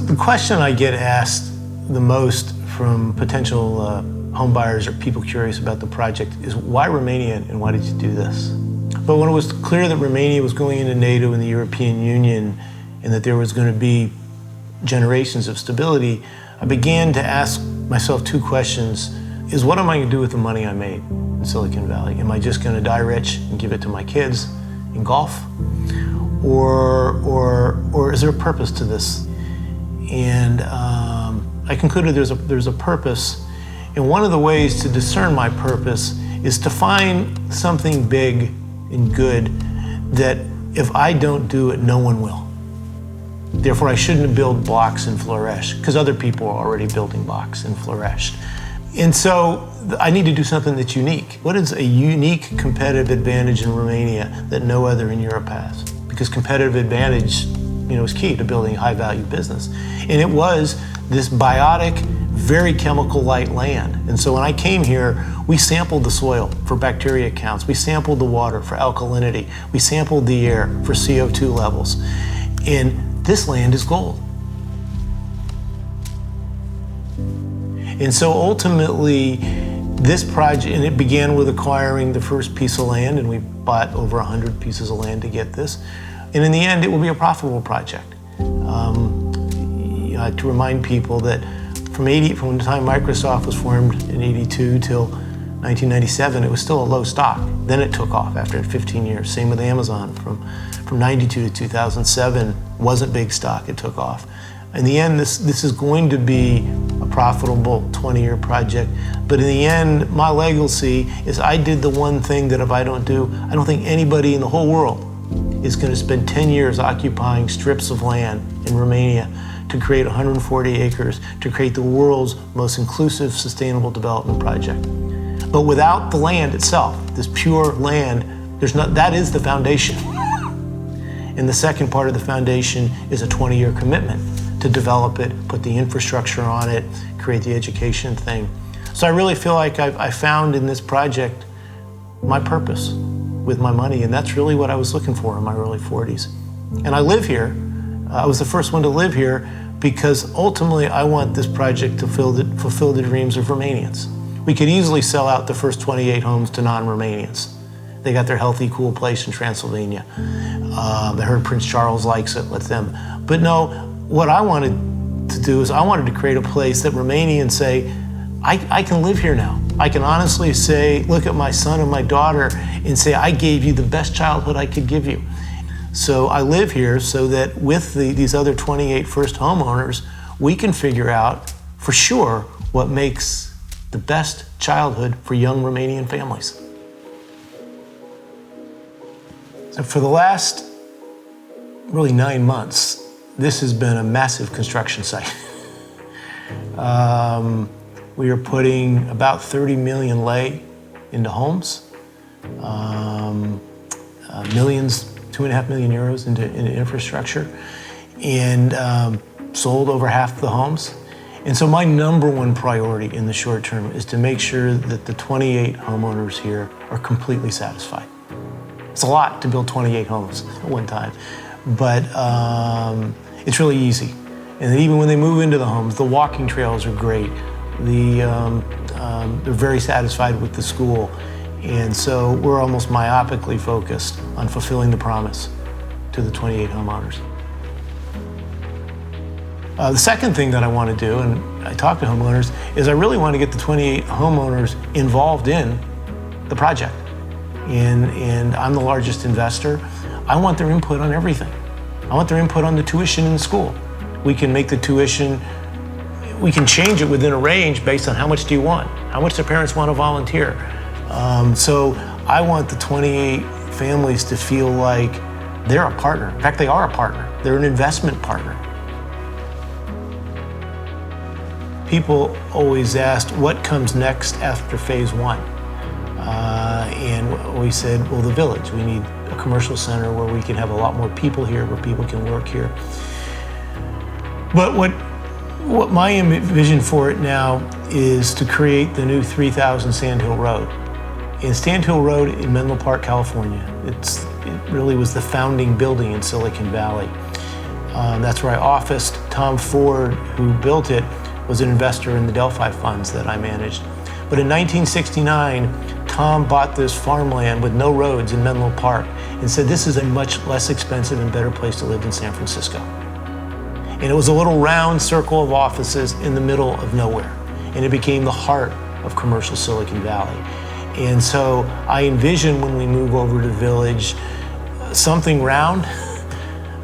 The question I get asked the most from potential home buyers or people curious about the project is, why Romania and why did you do this? But when it was clear that Romania was going into NATO and the European Union and that there was going to be generations of stability, I began to ask myself two questions. Is what am I going to do with the money I made in Silicon Valley? Am I just going to die rich and give it to my kids in golf? Or is there a purpose to this? And I concluded there's a purpose. And one of the ways to discern my purpose is to find something big and good that if I don't do it, no one will. Therefore, I shouldn't build blocks in Flourish because other people are already building blocks in Flourish. And so I need to do something that's unique. What is a unique competitive advantage in Romania that no other in Europe has? Because competitive advantage, is key to building a high-value business. And it was this biotic, very chemical-light land. And so when I came here, we sampled the soil for bacteria counts. We sampled the water for alkalinity. We sampled the air for CO2 levels. And this land is gold. And so ultimately, this project, and it began with acquiring the first piece of land, and we bought over 100 pieces of land to get this. And in the end, it will be a profitable project. I like to remind people that from the time Microsoft was formed in 82 till 1997, it was still a low stock. Then it took off after 15 years. Same with Amazon. From 92 to 2007, wasn't big stock, it took off. In the end, this is going to be a profitable 20-year project. But in the end, my legacy is I did the one thing that if I don't do, I don't think anybody in the whole world is going to spend 10 years occupying strips of land in Romania to create 140 acres, to create the world's most inclusive, sustainable development project. But without the land itself, this pure land, that is the foundation. And the second part of the foundation is a 20-year commitment to develop it, put the infrastructure on it, create the education thing. So I really feel like I found in this project my purpose with my money, and that's really what I was looking for in my early 40s. And I live here. I was the first one to live here because ultimately I want this project to fulfill the dreams of Romanians. We could easily sell out the first 28 homes to non-Romanians. They got their healthy, cool place in Transylvania. I heard Prince Charles likes it, let them. But no, what I wanted to do is I wanted to create a place that Romanians say, I can live here now. I can honestly say, look at my son and my daughter and say, I gave you the best childhood I could give you. So I live here so that with these other 28 first homeowners, we can figure out for sure what makes the best childhood for young Romanian families. So for the last really 9 months, this has been a massive construction site. We are putting about 30 million lei into homes, millions, 2.5 million euros into infrastructure, and sold over half the homes. And so my number one priority in the short term is to make sure that the 28 homeowners here are completely satisfied. It's a lot to build 28 homes at one time, but it's really easy. And then even when they move into the homes, the walking trails are great. They're very satisfied with the school. And so we're almost myopically focused on fulfilling the promise to the 28 homeowners. The second thing that I want to do, and I talk to homeowners, is I really want to get the 28 homeowners involved in the project. And I'm the largest investor. I want their input on everything. I want their input on the tuition in the school. We can make the tuition, we can change it within a range based on how much do you want, how much the parents want to volunteer. So I want the 28 families to feel like they're a partner. In fact, they are a partner. They're an investment partner. People always asked, what comes next after phase one? And we said, well, the village. We need a commercial center where we can have a lot more people here, where people can work here. But what my vision for it now is to create the new 3000 Sand Hill Road. In Sand Hill Road in Menlo Park, California, it really was the founding building in Silicon Valley. That's where I officed. Tom Ford, who built it, was an investor in the Delphi funds that I managed. But in 1969, Tom bought this farmland with no roads in Menlo Park and said, this is a much less expensive and better place to live than San Francisco. And it was a little round circle of offices in the middle of nowhere. And it became the heart of commercial Silicon Valley. And so I envision when we move over to Village, something round,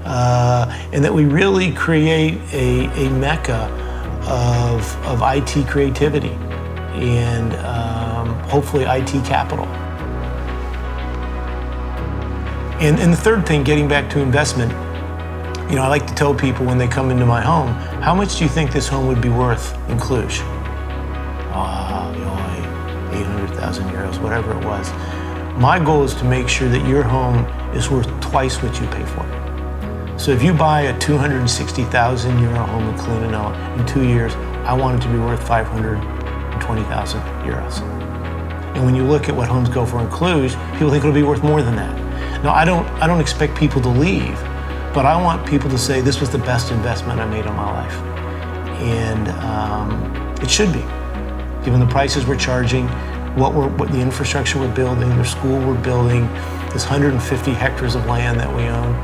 and that we really create a mecca of IT creativity and hopefully IT capital. And the third thing, getting back to investment, you know, I like to tell people when they come into my home, how much do you think this home would be worth in Cluj? 800,000 euros, whatever it was. My goal is to make sure that your home is worth twice what you pay for it. So if you buy a 260,000 euro home in Colina Nouă, in 2 years, I want it to be worth 520,000 euros. And when you look at what homes go for in Cluj, people think it'll be worth more than that. Now, I don't expect people to leave, but I want people to say this was the best investment I made in my life. And it should be, given the prices we're charging, what the infrastructure we're building, the school we're building, this 150 hectares of land that we own.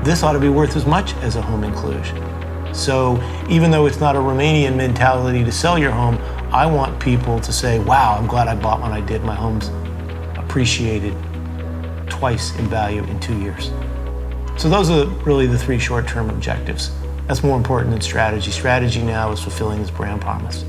This ought to be worth as much as a home in Cluj. So even though it's not a Romanian mentality to sell your home, I want people to say, wow, I'm glad I bought when I did. My home's appreciated twice in value in 2 years. So those are really the 3 short-term objectives. That's more important than strategy. Strategy now is fulfilling this brand promise.